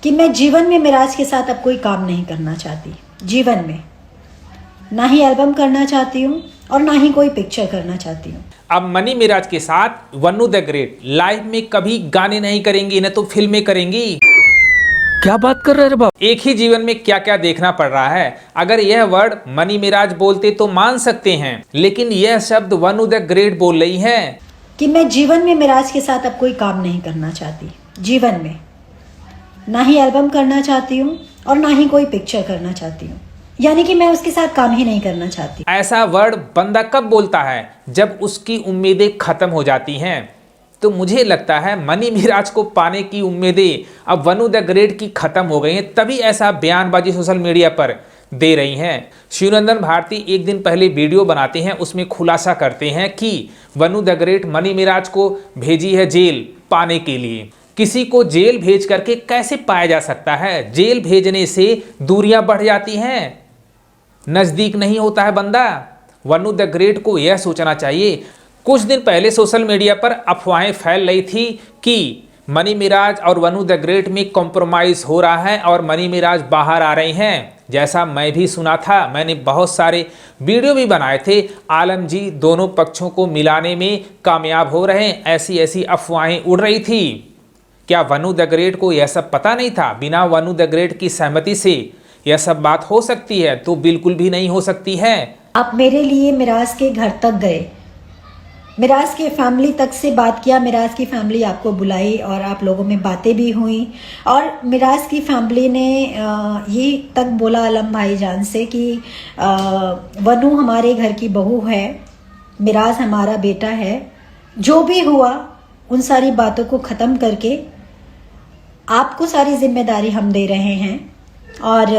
कि मैं जीवन में मिराज के साथ अब कोई काम नहीं करना चाहती। जीवन में ना ही एल्बम करना चाहती हूँ और ना ही कोई पिक्चर करना चाहती हूँ। अब मनी मिराज के साथ वन्नू द ग्रेट लाइफ में कभी गाने नहीं करेंगी, न तो फिल्में करेंगी। क्या बात कर रहे हैं बाप? एक ही जीवन में क्या क्या देखना पड़ रहा है। अगर यह वर्ड मनी मिराज बोलते तो मान सकते हैं, लेकिन यह शब्द वन्नू द ग्रेट बोल रही है कि मैं जीवन में मिराज के साथ अब कोई काम नहीं करना चाहती। जीवन में ना ही एल्बम करना चाहती हूँ और ना ही कोई पिक्चर करना चाहती हूँ, यानी कि मैं उसके साथ काम ही नहीं करना चाहती। ऐसा वर्ड बंदा कब बोलता है? जब उसकी उम्मीदें खत्म हो जाती हैं। तो मुझे लगता है मनी मिराज को पाने की उम्मीदें अब वन्नू द ग्रेट की खत्म हो गई हैं, तभी ऐसा बयानबाजी सोशल मीडिया पर दे रही हैं। शिवनंदन भारती एक दिन पहले वीडियो बनाते हैं, उसमें खुलासा करते हैं कि वन्नू द ग्रेट मनी मिराज को भेजी है जेल पाने के लिए। किसी को जेल भेज करके कैसे पाया जा सकता है? जेल भेजने से दूरियां बढ़ जाती हैं, नजदीक नहीं होता है बंदा। वन्नू द ग्रेट को यह सोचना चाहिए। कुछ दिन पहले सोशल मीडिया पर अफवाहें फैल रही थी कि मनी मिराज और वन्नू द ग्रेट में कॉम्प्रोमाइज़ हो रहा है और मनी मिराज बाहर आ रहे हैं। जैसा मैं भी सुना था, मैंने बहुत सारे वीडियो भी बनाए थे। आलम जी दोनों पक्षों को मिलाने में कामयाब हो रहे हैं, ऐसी ऐसी अफवाहें उड़ रही थी। क्या वन्नू द ग्रेट को यह सब पता नहीं था? बिना वन्नू द ग्रेट की सहमति से यह सब बात हो सकती है? तो बिल्कुल भी नहीं हो सकती है। आप मेरे लिए मिराज के घर तक गए, मिराज के फैमिली तक से बात किया, मिराज की फैमिली आपको बुलाई और आप लोगों में बातें भी हुई। और मिराज की फैमिली ने ये तक बोला आलम भाईजान से कि वन्नू हमारे घर की बहू है, मिराज हमारा बेटा है। जो भी हुआ उन सारी बातों को ख़त्म करके आपको सारी जिम्मेदारी हम दे रहे हैं और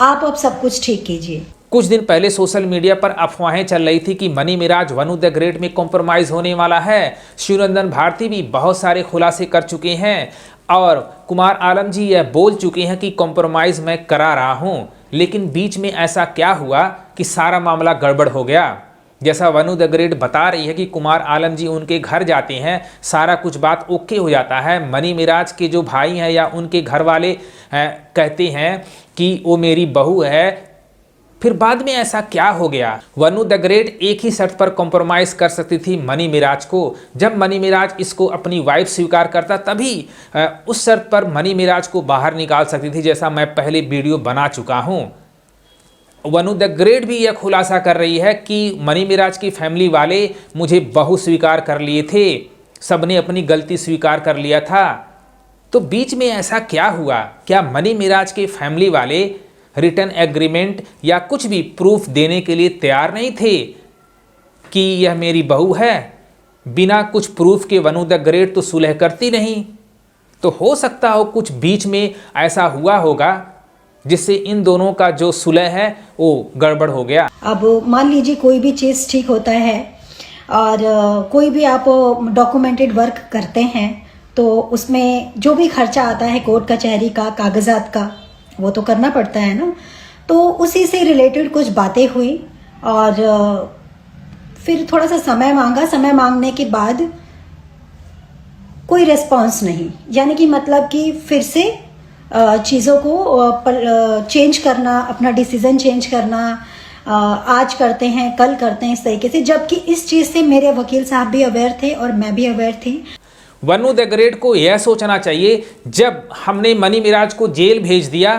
आप अब सब कुछ ठीक कीजिए। कुछ दिन पहले सोशल मीडिया पर अफवाहें चल रही थी कि मनी मिराज वन्नू द ग्रेट में कॉम्प्रोमाइज़ होने वाला है। शिवनंदन भारती भी बहुत सारे खुलासे कर चुके हैं और कुमार आलम जी यह बोल चुके हैं कि कॉम्प्रोमाइज़ मैं करा रहा हूं। लेकिन बीच में ऐसा क्या हुआ कि सारा मामला गड़बड़ हो गया? जैसा वन्नू द ग्रेट बता रही है कि कुमार आलम जी उनके घर जाते हैं, सारा कुछ बात ओके हो जाता है। मनी मिराज के जो भाई हैं या उनके घर वाले कहते हैं कि वो मेरी बहू है। फिर बाद में ऐसा क्या हो गया? वन्नू द ग्रेट एक ही शर्त पर कॉम्प्रोमाइज़ कर सकती थी मनी मिराज को। जब मनी मिराज इसको अपनी वाइफ स्वीकार करता तभी उस शर्त पर मनी मिराज को बाहर निकाल सकती थी, जैसा मैं पहले वीडियो बना चुका हूं। वन्नू द ग्रेट भी यह खुलासा कर रही है कि मनी मिराज की फैमिली वाले मुझे बहू स्वीकार कर लिए थे, सबने अपनी गलती स्वीकार कर लिया था। तो बीच में ऐसा क्या हुआ? क्या मनी मिराज के फैमिली वाले रिटर्न एग्रीमेंट या कुछ भी प्रूफ देने के लिए तैयार नहीं थे कि यह मेरी बहू है? बिना कुछ प्रूफ के वन्नू द ग्रेट तो सुलह करती नहीं। तो हो सकता हो कुछ बीच में ऐसा हुआ होगा जिससे इन दोनों का जो सुलह है वो गड़बड़ हो गया। अब मान लीजिए कोई भी चीज़ ठीक होता है और कोई भी आप डॉक्यूमेंटेड वर्क करते हैं तो उसमें जो भी खर्चा आता है कोर्ट कचहरी का, कागजात का, वो तो करना पड़ता है ना। तो उसी से रिलेटेड कुछ बातें हुई और फिर थोड़ा सा समय मांगा। समय मांगने के बाद कोई रिस्पांस नहीं, यानी कि मतलब कि फिर से चीज़ों को चेंज करना, अपना डिसीजन चेंज करना, आज करते हैं कल करते हैं, इस तरीके से। जबकि इस चीज़ से मेरे वकील साहब भी अवेयर थे और मैं भी अवेयर थी। वन्नू द ग्रेट को यह सोचना चाहिए, जब हमने मनी मिराज को जेल भेज दिया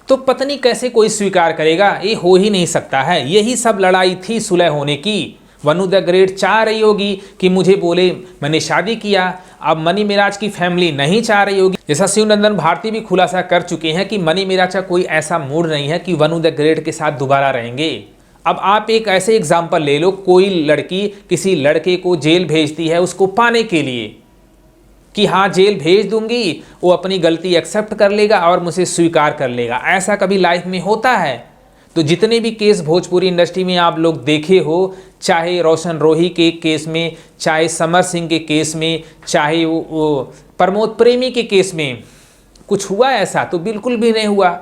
तो पत्नी कैसे कोई स्वीकार करेगा? ये हो ही नहीं सकता है। यही सब लड़ाई थी सुलह होने की। वन्नू द ग्रेट चाह रही होगी कि मुझे बोले मैंने शादी किया। अब मनी मिराज की फैमिली नहीं चाह रही होगी। जैसा शिवनंदन भारती भी खुलासा कर चुके हैं कि मनी मिराज का कोई ऐसा मूड नहीं है कि वन्नू द ग्रेट के साथ दोबारा रहेंगे। अब आप एक ऐसे एग्जाम्पल ले लो, कोई लड़की किसी लड़के को जेल भेजती है उसको पाने के लिए कि हाँ जेल भेज दूंगी, वो अपनी गलती एक्सेप्ट कर लेगा और मुझे स्वीकार कर लेगा। ऐसा कभी लाइफ में होता है? तो जितने भी केस भोजपुरी इंडस्ट्री में आप लोग देखे हो, चाहे रोशन रोही के केस में, चाहे समर सिंह के केस में, चाहे वो प्रमोद प्रेमी के केस में, कुछ हुआ ऐसा? तो बिल्कुल भी नहीं हुआ।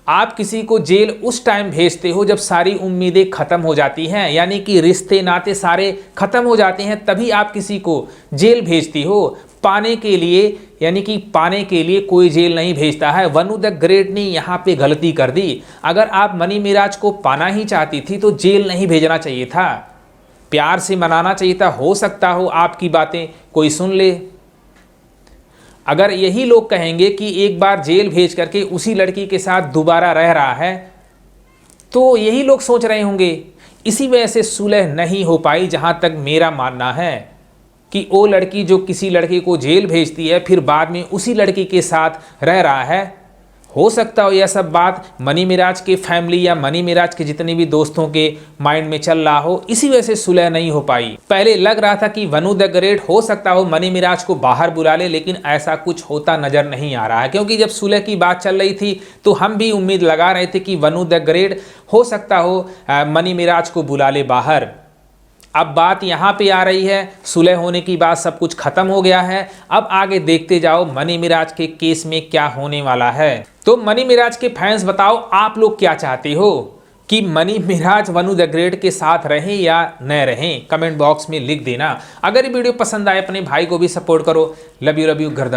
आप किसी को जेल उस टाइम भेजते हो जब सारी उम्मीदें खत्म हो जाती हैं, यानी कि रिश्ते नाते सारे खत्म हो जाते हैं, तभी आप किसी को जेल भेजती हो। पाने के लिए, यानी कि पाने के लिए कोई जेल नहीं भेजता है। वनु द ग्रेट ने यहाँ पे गलती कर दी। अगर आप मनी मिराज को पाना ही चाहती थी तो जेल नहीं भेजना चाहिए था, प्यार से मनाना चाहिए था। हो सकता हो आपकी बातें कोई सुन ले। अगर यही लोग कहेंगे कि एक बार जेल भेज करके उसी लड़की के साथ दोबारा रह रहा है, तो यही लोग सोच रहे होंगे। इसी वजह से सुलह नहीं हो पाई, जहां तक मेरा मानना है कि वो लड़की जो किसी लड़के को जेल भेजती है फिर बाद में उसी लड़की के साथ रह रहा है, हो सकता हो यह सब बात मनी मिराज के फैमिली या मनी मिराज के जितने भी दोस्तों के माइंड में चल रहा हो, इसी वजह से सुलह नहीं हो पाई। पहले लग रहा था कि वनु द ग्रेट हो सकता हो मनी मिराज को बाहर बुला ले, लेकिन ऐसा कुछ होता नजर नहीं आ रहा है, क्योंकि जब सुलह की बात चल रही थी तो हम भी उम्मीद लगा रहे थे कि वनु द ग्रेट हो सकता हो मनी मिराज को बुला ले बाहर। अब बात यहाँ पे आ रही है, सुलह होने की बात सब कुछ खत्म हो गया है। अब आगे देखते जाओ मनी मिराज के केस में क्या होने वाला है। तो मनी मिराज के फैंस बताओ, आप लोग क्या चाहते हो कि मनी मिराज वनु द ग्रेट के साथ रहें या न रहें? कमेंट बॉक्स में लिख देना। अगर ये वीडियो पसंद आए अपने भाई को भी सपोर्ट करो। लव यू गर्दन।